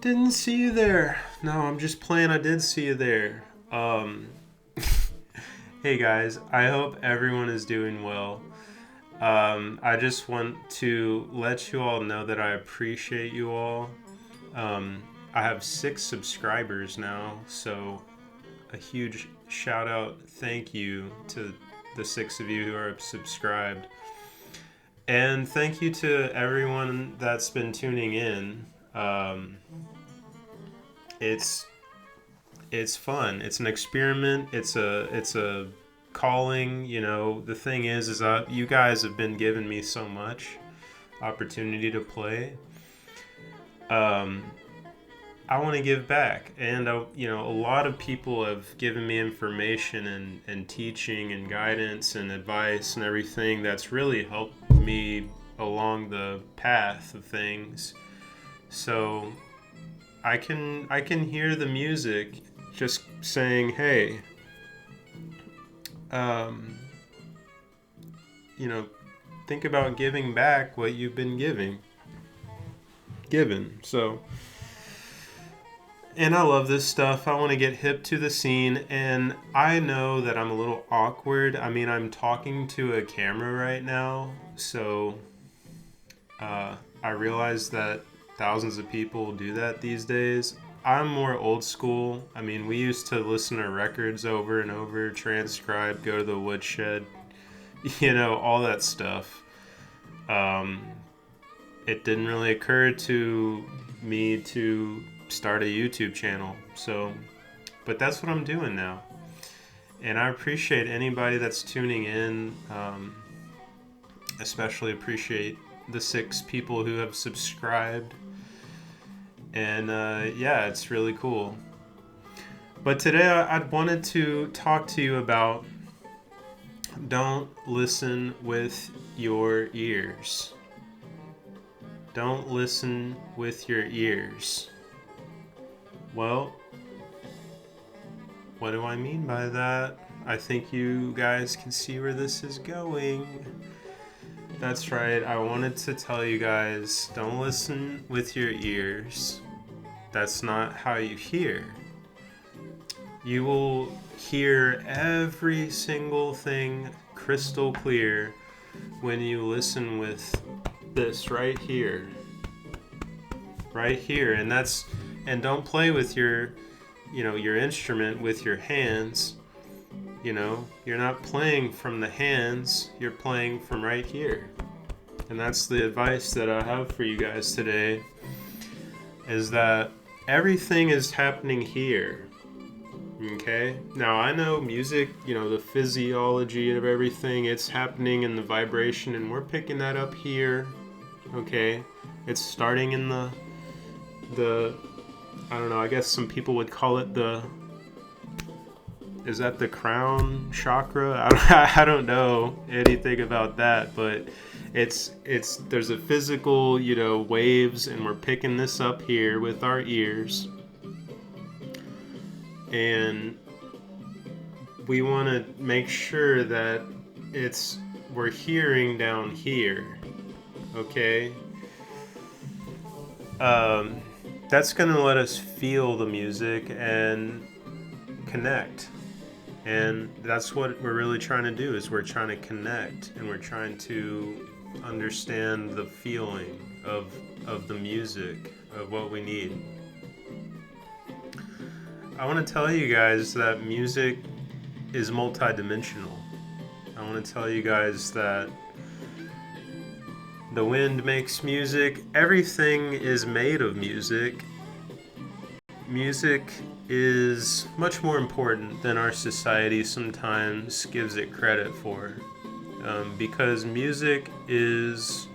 Didn't see you there. No, I'm just playing. I did see you there. Um, hey guys, I hope everyone is doing well. I just want to let you all know that I appreciate you all. Um, I have 6 subscribers now, so a huge shout out, thank you to the 6 of you who are subscribed. And thank you to everyone that's been tuning in. Um, it's it's fun. It's an experiment. It's a calling. The thing is that you guys have been giving me so much opportunity to play. Um, I want to give back, and a lot of people have given me information and teaching and guidance and advice and everything that's really helped me along the path of things. So I can hear the music just saying, "Hey, um, you know, think about giving back what you've been given." So, and I love this stuff. I want to get hip to the scene, and I know that I'm a little awkward. I mean, I'm talking to a camera right now, so I realize that thousands of people do that these days. I'm more old school. I mean, we used to listen to records over and over, transcribe, go to the woodshed, all that stuff. Um, it didn't really occur to me to start a YouTube channel. So, but that's what I'm doing now. And I appreciate anybody that's tuning in. Especially appreciate the 6 people who have subscribed. And yeah, it's really cool. But today I wanted to talk to you about don't listen with your ears. Don't listen with your ears. Well, what do I mean by that? I think you guys can see where this is going. That's right, I wanted to tell you guys, don't listen with your ears. That's not how you hear. You will hear every single thing crystal clear when you listen with this right here. Right here, and don't play with your instrument with your hands. You're not playing from the hands, you're playing from right here. And that's the advice that I have for you guys today, is that everything is happening here. Okay? Now, I know music, the physiology of everything, it's happening in the vibration, and we're picking that up here. Okay? It's starting in the I don't know, I guess some people would call it is that the crown chakra? I don't know anything about that, but it's there's a physical, waves, and we're picking this up here with our ears. And we want to make sure that we're hearing down here. Okay? That's going to let us feel the music and connect. And that's what we're really trying to do, is we're trying to connect, and we're trying to understand the feeling of the music, of what we need. I want to tell you guys that music is multidimensional. I want to tell you guys that the wind makes music. Everything is made of music. Music is much more important than our society sometimes gives it credit for. Because music is,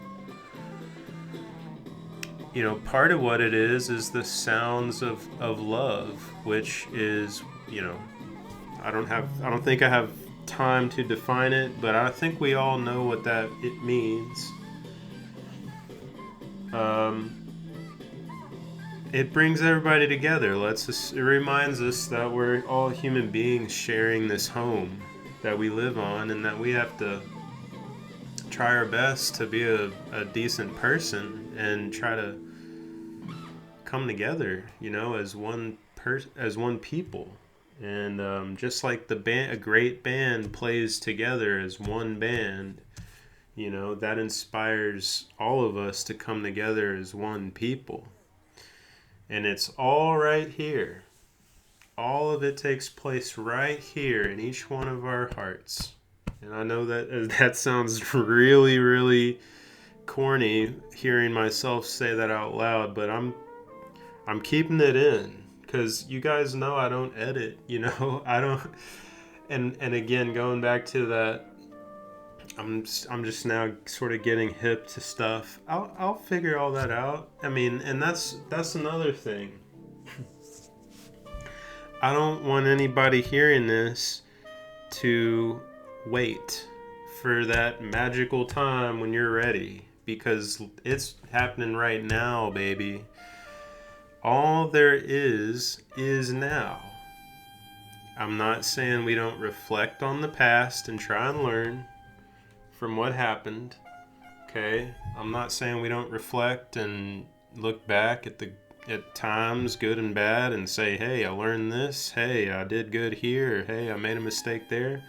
part of what it is the sounds of love, which is, I don't think I have time to define it, but I think we all know what that it means. It brings everybody together. It reminds us that we're all human beings sharing this home that we live on, and that we have to try our best to be a decent person and try to come together, as as one people. And just like a great band plays together as one band, that inspires all of us to come together as one people. And it's all right here. All of it takes place right here in each one of our hearts. And I know that sounds really, really corny hearing myself say that out loud, but I'm keeping it in because you guys know I don't edit. I don't. And again, going back to that, I'm just now sort of getting hip to stuff. I'll figure all that out. I mean, and that's another thing. I don't want anybody hearing this to wait for that magical time when you're ready, because it's happening right now, baby. All there is now. I'm not saying we don't reflect on the past and try and learn from what happened. Okay? I'm not saying we don't reflect and look back at times, good and bad, and say, hey, I learned this. Hey, I did good here. Or, hey, I made a mistake there.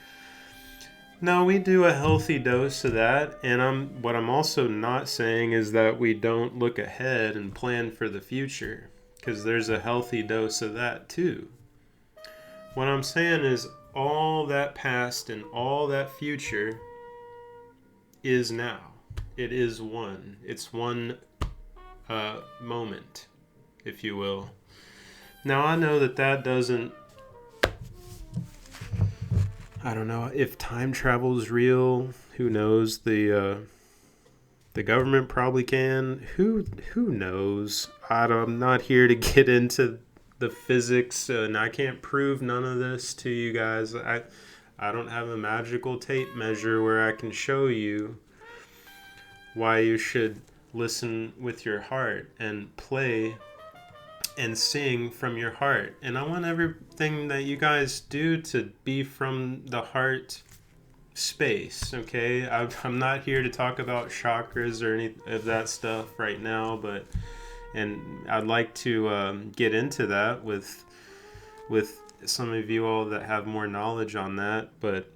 No, we do a healthy dose of that. And what I'm also not saying is that we don't look ahead and plan for the future, because there's a healthy dose of that too. What I'm saying is all that past and all that future is now. It is one. It's one moment, if you will. Now, I know that doesn't... I don't know if time travel is real. Who knows? The government probably can. Who knows? I'm not here to get into the physics, and I can't prove none of this to you guys. I don't have a magical tape measure where I can show you why you should listen with your heart and play and sing from your heart. And I want everything that you guys do to be from the heart space, okay? I'm not here to talk about chakras or any of that stuff right now, and I'd like to get into that with some of you all that have more knowledge on that, but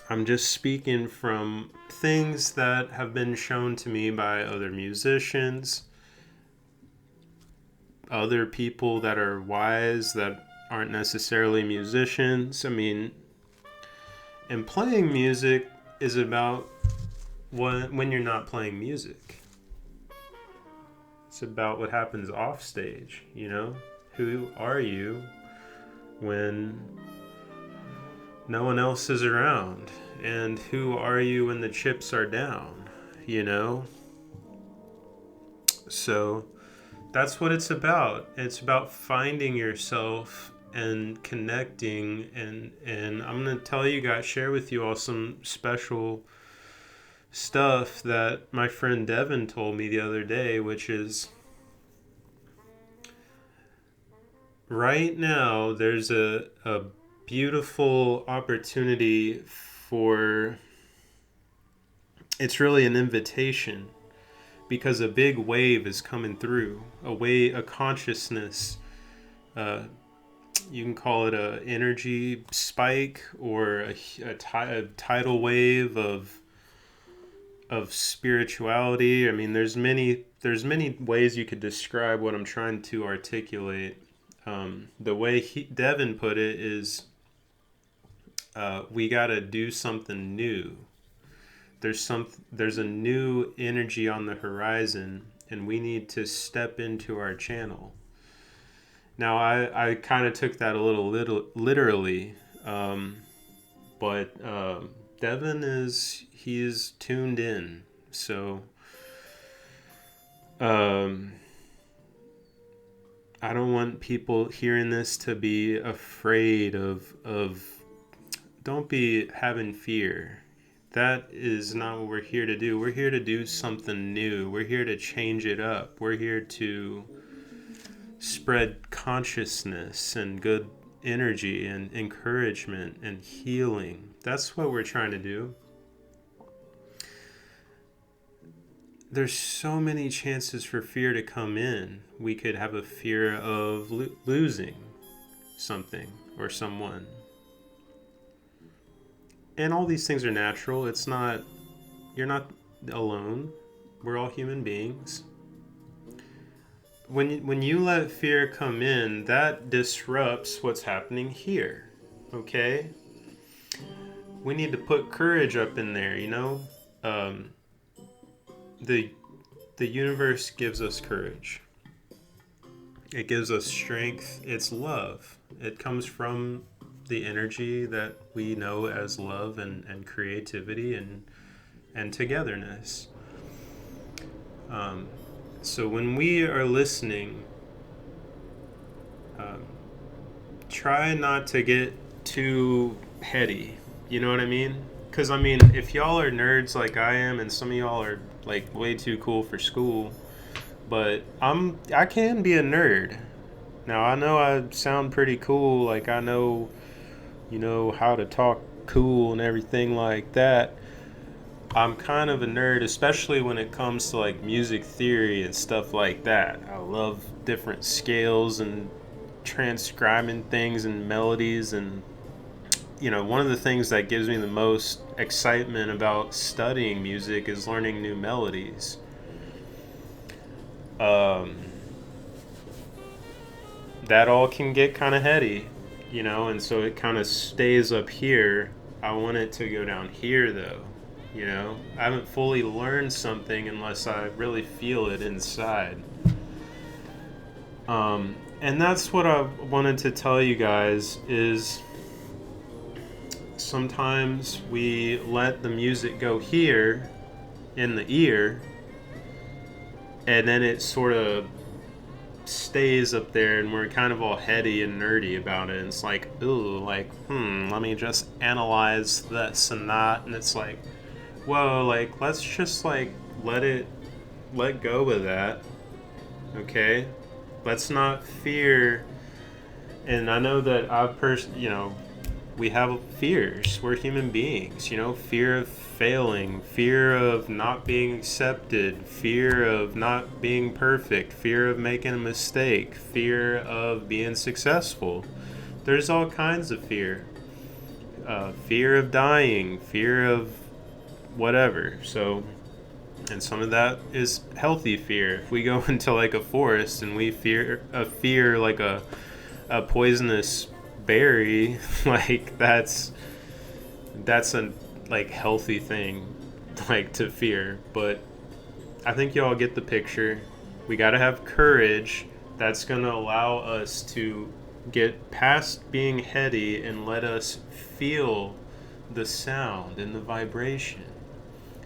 I'm just speaking from things that have been shown to me by other musicians, other people that are wise that aren't necessarily musicians. I mean, and playing music is about when you're not playing music. It's about what happens off stage, Who are you when no one else is around? And who are you when the chips are down, So that's what it's about. It's about finding yourself and connecting, and I'm going to share with you all some special stuff that my friend Devin told me the other day, which is right now there's a beautiful opportunity for... It's really an invitation, because a big wave is coming through, a consciousness. You can call it a energy spike or a tidal wave of spirituality. I mean, there's many ways you could describe what I'm trying to articulate. The way Devin put it is, we got to do something new. There's a new energy on the horizon, and we need to step into our channel. Now, I kind of took that a little literally, but Devin he's tuned in. So I don't want people hearing this to be afraid of don't be having fear. That is not what we're here to do. We're here to do something new. We're here to change it up. We're here to spread consciousness and good energy and encouragement and healing. That's what we're trying to do. there's so many chances for fear to come in. We could have a fear of losing something or someone. And all these things are natural. You're not alone. We're all human beings. When you let fear come in, that disrupts what's happening here. Okay? We need to put courage up in there, you know? The universe gives us courage. It gives us strength. It's love. It comes from the energy that we know as love and creativity and togetherness. So when we are listening, try not to get too heady. You know what I mean? Because, I mean, if y'all are nerds like I am, and some of y'all are, like, way too cool for school, but I can be a nerd. Now, I know I sound pretty cool, like, I know, you know, how to talk cool and everything like that. I'm kind of a nerd, especially when it comes to, like, music theory and stuff like that. I love different scales and transcribing things and melodies, and you know, one of the things that gives me the most excitement about studying music is learning new melodies. That all can get kind of heady, you know, and so it kind of stays up here. I want it to go down here, though, you know. I haven't fully learned something unless I really feel it inside. And that's what I wanted to tell you guys is sometimes we let the music go here in the ear, and then it sort of stays up there, and we're kind of all heady and nerdy about it. And it's like, ooh, like, let me just analyze this and that. And it's like, whoa, like, let's just, like, let go of that, okay? Let's not fear. And I know that you know, we have fears. We're human beings, you know, fear of failing, fear of not being accepted, fear of not being perfect, fear of making a mistake, fear of being successful. There's all kinds of fear. Fear of dying, fear of whatever. So, and some of that is healthy fear. If we go into like a forest and we fear like a poisonous berry, like that's a like healthy thing like to fear. But I think y'all get the picture. We got to have courage. That's going to allow us to get past being heady and let us feel the sound and the vibration,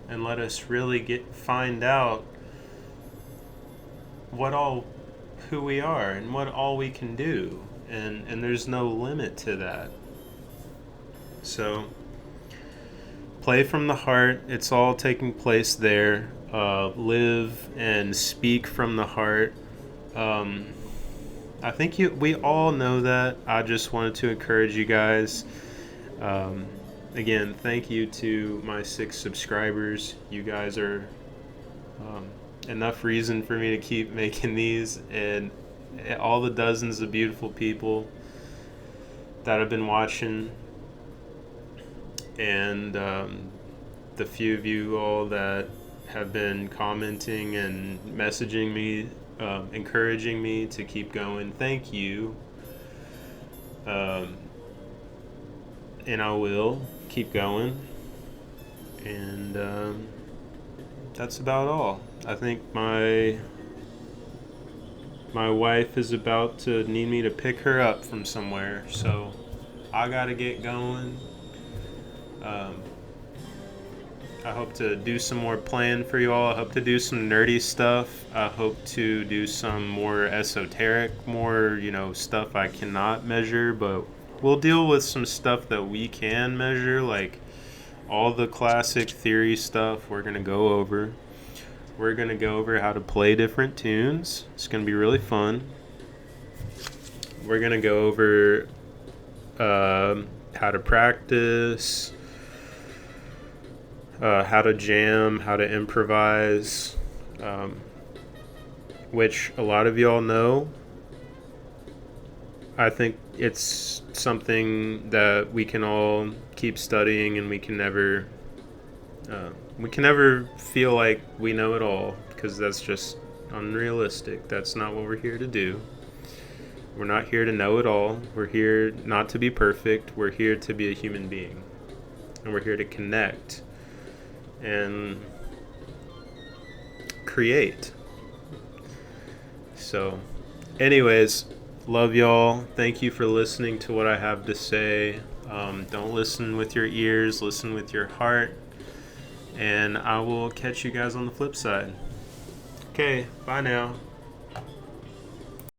and let us really find out who we are and what all we can do, and there's no limit to that. So play from the heart. It's all taking place there. Live and speak from the heart. I think we all know that. I just wanted to encourage you guys. Again, thank you to my 6 subscribers. You guys are enough reason for me to keep making these, and all the dozens of beautiful people that have been watching, and the few of you all that have been commenting and messaging me, encouraging me to keep going. Thank you. And I will keep going. And that's about all. I think my wife is about to need me to pick her up from somewhere, so I gotta get going. I hope to do some more playing for you all. I hope to do some nerdy stuff. I hope to do some more esoteric, more, you know, stuff I cannot measure, but we'll deal with some stuff that we can measure, like all the classic theory stuff we're going to go over. We're going to go over how to play different tunes. It's going to be really fun. We're going to go over how to practice, how to jam, how to improvise, which a lot of y'all know. I think it's something that we can all keep studying, and we can never feel like we know it all, because that's just unrealistic. That's not what we're here to do. We're not here to know it all. We're here not to be perfect. We're here to be a human being. And we're here to connect and create. So, anyways, love y'all. Thank you for listening to what I have to say. Don't listen with your ears, listen with your heart. And I will catch you guys on the flip side. Okay, bye now.